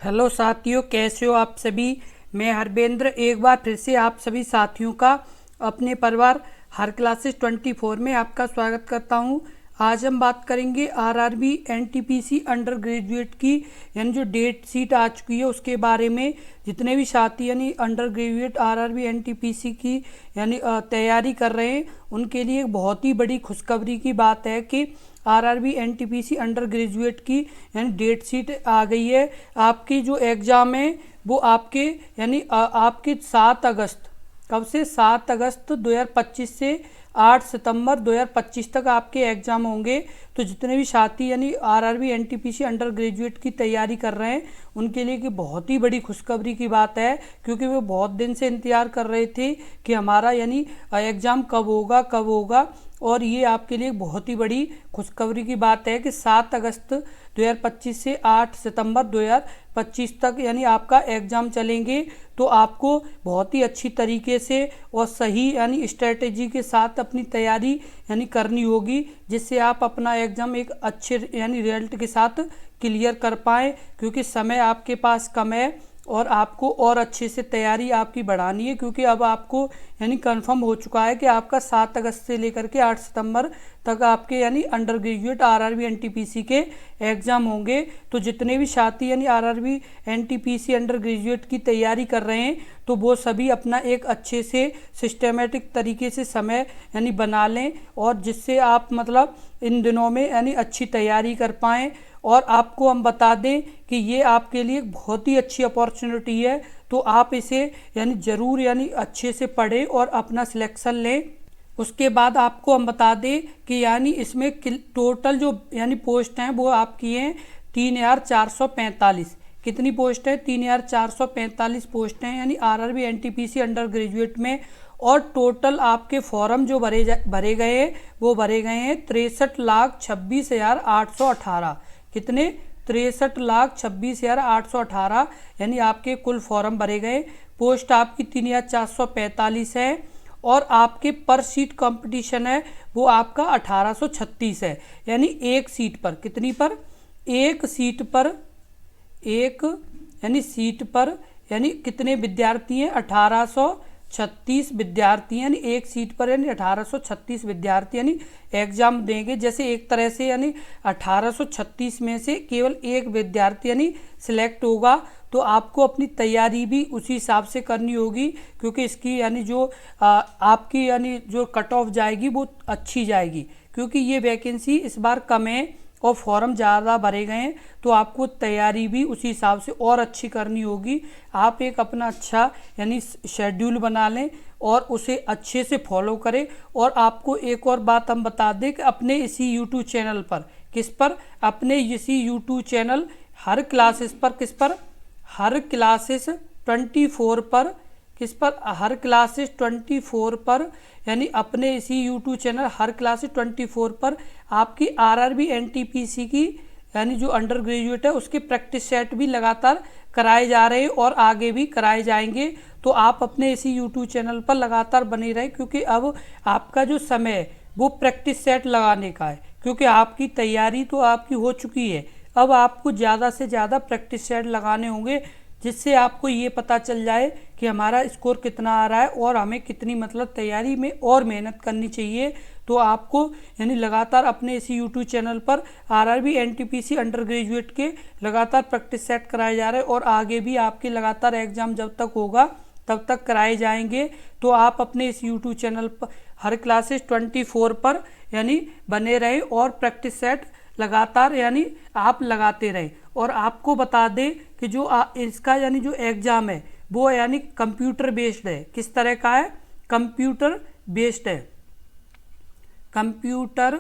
Hello साथियों, कैसे हो आप सभी। मैं हरबेंद्र एक बार फिर से आप सभी साथियों का अपने परिवार हर क्लासेस 24 में आपका स्वागत करता हूं। आज हम बात करेंगे आरआरबी एनटीपीसी अंडर ग्रेजुएट की यानी जो डेट शीट आ चुकी है उसके बारे में। जितने भी साथी यानी अंडर ग्रेजुएट आरआरबी एनटीपीसी की यानी तैयारी कर रहे हैं उनके लिए एक बहुत ही बड़ी खुशखबरी की बात है कि आरआरबी एनटीपीसी अंडर ग्रेजुएट की यानी डेट शीट आ गई है। आपकी जो एग्ज़ाम है वो आपके यानी आपके 7 अगस्त, कब से 7 अगस्त 2025 से 8 सितंबर 2025 तक आपके एग्ज़ाम होंगे। तो जितने भी साथी यानी आरआरबी एनटीपीसी अंडर ग्रेजुएट की तैयारी कर रहे हैं उनके लिए कि बहुत ही बड़ी खुशखबरी की बात है, क्योंकि वे बहुत दिन से इंतज़ार कर रहे थे कि हमारा यानी एग्ज़ाम कब होगा। और ये आपके लिए बहुत ही बड़ी खुशखबरी की बात है कि 7 अगस्त 2025 से 8 सितंबर 2025 तक यानी आपका एग्ज़ाम चलेंगे। तो आपको बहुत ही अच्छी तरीके से और सही यानी स्ट्रेटेजी के साथ अपनी तैयारी यानी करनी होगी, जिससे आप अपना एग्ज़ाम एक अच्छे यानी रिजल्ट के साथ क्लियर कर पाएँ, क्योंकि समय आपके पास कम है और आपको और अच्छे से तैयारी आपकी बढ़ानी है। क्योंकि अब आपको यानी कंफर्म हो चुका है कि आपका 7 अगस्त से लेकर के 8 सितंबर तक आपके यानी अंडर ग्रेजुएट आरआरबी एनटीपीसी के एग्ज़ाम होंगे। तो जितने भी साथी यानी आरआरबी एनटीपीसी अंडर ग्रेजुएट की तैयारी कर रहे हैं तो वो सभी अपना एक अच्छे से सिस्टमेटिक तरीके से समय यानी बना लें, और जिससे आप मतलब इन दिनों में यानी अच्छी तैयारी कर पाएँ। और आपको हम बता दें कि ये आपके लिए बहुत ही अच्छी अपॉर्चुनिटी है, तो आप इसे यानी ज़रूर यानी अच्छे से पढ़ें और अपना सिलेक्शन लें। उसके बाद आपको हम बता दें कि यानी इसमें टोटल जो यानी पोस्ट हैं वो आपकी हैं 3445। कितनी पोस्ट है? 3445 पोस्ट हैं यानी आरआरबी एनटीपीसी अंडर ग्रेजुएट में। और टोटल आपके फॉर्म जो भरे गए हैं वो भरे गए हैं 63,26,818। कितने? 63,26,818 यानी आपके कुल फॉर्म भरे गए। पोस्ट आपकी 3,445 है और आपके पर सीट कंपटीशन है वो आपका 1836 है। यानी एक सीट पर, कितनी पर? एक सीट पर, एक यानी सीट पर यानी कितने विद्यार्थी हैं? 1836 विद्यार्थी यानी एक सीट पर यानी 1836 विद्यार्थी यानी एग्जाम देंगे। जैसे एक तरह से यानी 1836 में से केवल एक विद्यार्थी यानी सिलेक्ट होगा, तो आपको अपनी तैयारी भी उसी हिसाब से करनी होगी, क्योंकि इसकी यानी जो आपकी यानी जो कट ऑफ जाएगी वो अच्छी जाएगी, क्योंकि ये वैकेंसी इस बार कम है और फॉर्म ज़्यादा भरे गए हैं। तो आपको तैयारी भी उसी हिसाब से और अच्छी करनी होगी। आप एक अपना अच्छा यानी शेड्यूल बना लें और उसे अच्छे से फॉलो करें। और आपको एक और बात हम बता दें कि अपने इसी यूट्यूब चैनल पर, किस पर? अपने इसी यूट्यूब चैनल हर क्लासेस पर, किस पर? हर क्लासेस 24 पर, किस पर? हर क्लासेस 24 पर यानी अपने इसी यूट्यूब चैनल हर क्लासेस 24 पर आपकी आरआरबी एनटीपीसी की यानी जो अंडर ग्रेजुएट है उसके प्रैक्टिस सेट भी लगातार कराए जा रहे हैं और आगे भी कराए जाएंगे। तो आप अपने इसी यूट्यूब चैनल पर लगातार बने रहें, क्योंकि अब आपका जो समय है वो प्रैक्टिस सेट लगाने का है, क्योंकि आपकी तैयारी तो आपकी हो चुकी है। अब आपको ज़्यादा से ज़्यादा प्रैक्टिस सेट लगाने होंगे, जिससे आपको ये पता चल जाए कि हमारा स्कोर कितना आ रहा है और हमें कितनी मतलब तैयारी में और मेहनत करनी चाहिए। तो आपको यानी लगातार अपने इसी यूट्यूब चैनल पर आरआरबी एनटीपीसी अंडर ग्रेजुएट के लगातार प्रैक्टिस सेट कराए जा रहे हैं और आगे भी आपके लगातार एग्जाम जब तक होगा तब तक कराए जाएंगे। तो आप अपने इस यूट्यूब चैनल पर हर क्लासेस 24 पर यानी बने रहें और प्रैक्टिस सेट लगातार यानी आप लगाते रहें। और आपको बता दें कि जो इसका यानी जो एग्ज़ाम है वो यानी कंप्यूटर बेस्ड है। किस तरह का है? कंप्यूटर बेस्ड है। कंप्यूटर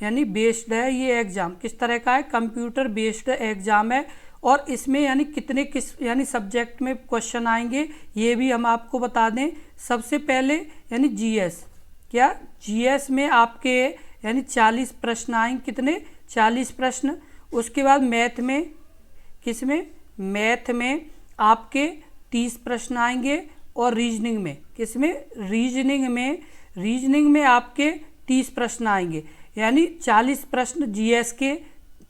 यानी बेस्ड है ये एग्ज़ाम। किस तरह का है? कंप्यूटर बेस्ड एग्ज़ाम है। और इसमें यानी कितने किस यानी सब्जेक्ट में क्वेश्चन आएंगे ये भी हम आपको बता दें। सबसे पहले यानी जीएस, क्या? जीएस में आपके यानी 40 प्रश्न आएंगे। कितने? 40 प्रश्न। उसके बाद मैथ में, किस में? मैथ में आपके 30 प्रश्न आएंगे। और रीजनिंग में, किस में? रीजनिंग में आपके 30 प्रश्न आएंगे। यानी 40 प्रश्न जीएस के,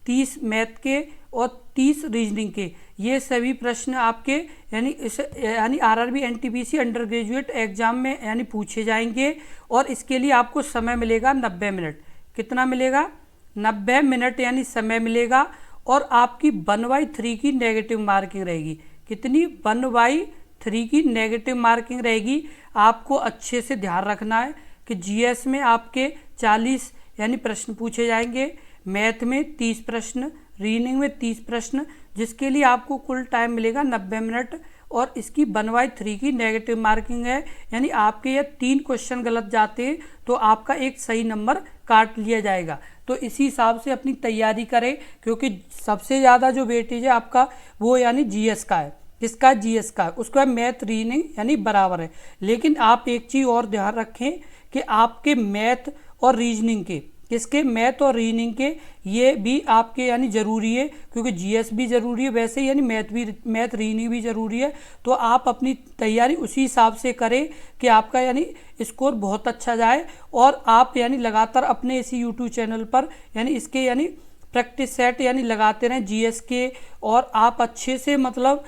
30 मैथ के और 30 रीजनिंग के। ये सभी प्रश्न आपके यानी RRB NTPC under graduate exam में यानी पूछे जाएंगे। और इसके लिए आपको समय मिलेगा 90 मिनट। कितना मिलेगा? 90 मिनट यानी समय मिलेगा। और आपकी 1/3 की नेगेटिव मार्किंग रहेगी। कितनी? 1/3 की नेगेटिव मार्किंग रहेगी। आपको अच्छे से ध्यान रखना है कि जीएस में आपके 40 यानी प्रश्न पूछे जाएंगे, मैथ में 30 प्रश्न, रीजनिंग में 30 प्रश्न, जिसके लिए आपको कुल टाइम मिलेगा 90 मिनट। और इसकी 1/3 की नेगेटिव मार्किंग है, यानी आपके ये 3 क्वेश्चन गलत जाते हैं तो आपका एक सही नंबर काट लिया जाएगा। तो इसी हिसाब से अपनी तैयारी करें, क्योंकि सबसे ज़्यादा जो वेटेज है आपका वो यानी जीएस का है। किसका? जीएस का। उसके बाद मैथ रीजनिंग यानी बराबर है। लेकिन आप एक चीज़ और ध्यान रखें कि आपके मैथ और रीजनिंग के, किसके? मैथ और रीजनिंग के, ये भी आपके यानी ज़रूरी है, क्योंकि जीएस भी ज़रूरी है वैसे यानी मैथ रीजनिंग भी ज़रूरी है। तो आप अपनी तैयारी उसी हिसाब से करें कि आपका यानी स्कोर बहुत अच्छा जाए। और आप यानी लगातार अपने इसी यूट्यूब चैनल पर यानी इसके यानी प्रैक्टिस सेट यानी लगाते रहें जीएस के, और आप अच्छे से मतलब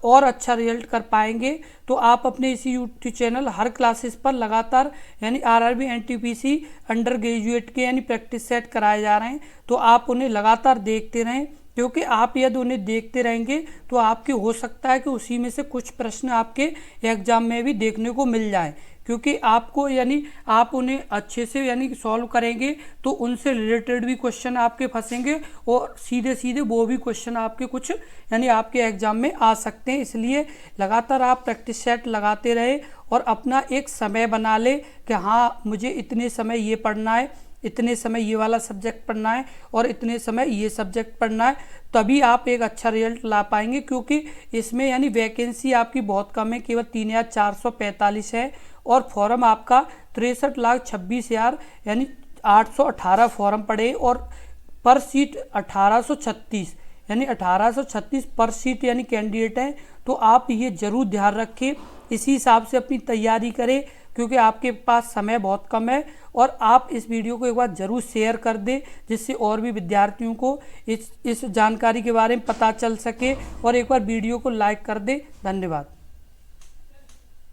और अच्छा रिजल्ट कर पाएंगे। तो आप अपने इसी यूट्यूब चैनल हर क्लासेस पर लगातार यानी आरआरबी एनटीपीसी अंडर ग्रेजुएट के यानी प्रैक्टिस सेट कराए जा रहे हैं। तो आप उन्हें लगातार देखते रहें, क्योंकि आप यदि उन्हें देखते रहेंगे तो आपके हो सकता है कि उसी में से कुछ प्रश्न आपके एग्जाम में भी देखने को मिल जाए, क्योंकि आपको यानी आप उन्हें अच्छे से यानी सॉल्व करेंगे तो उनसे रिलेटेड भी क्वेश्चन आपके फंसेंगे, और सीधे सीधे वो भी क्वेश्चन आपके कुछ यानी आपके एग्जाम में आ सकते हैं। इसलिए लगातार आप प्रैक्टिस सेट लगाते रहे और अपना एक समय बना ले कि हाँ मुझे इतने समय ये पढ़ना है, इतने समय ये वाला सब्जेक्ट पढ़ना है और इतने समय ये सब्जेक्ट पढ़ना है, तभी आप एक अच्छा रिजल्ट ला पाएंगे। क्योंकि इसमें यानी वैकेंसी आपकी बहुत कम है, केवल 3445 है, और फॉर्म आपका 63,26,000 यानी 818 फॉर्म पड़े, और पर सीट 1836 यानी 1836 पर सीट यानी कैंडिडेट हैं। तो आप ये जरूर ध्यान रखें, इसी हिसाब से अपनी तैयारी करें, क्योंकि आपके पास समय बहुत कम है। और आप इस वीडियो को एक बार ज़रूर शेयर कर दें, जिससे और भी विद्यार्थियों को इस जानकारी के बारे में पता चल सके। और एक बार वीडियो को लाइक कर दें। धन्यवाद।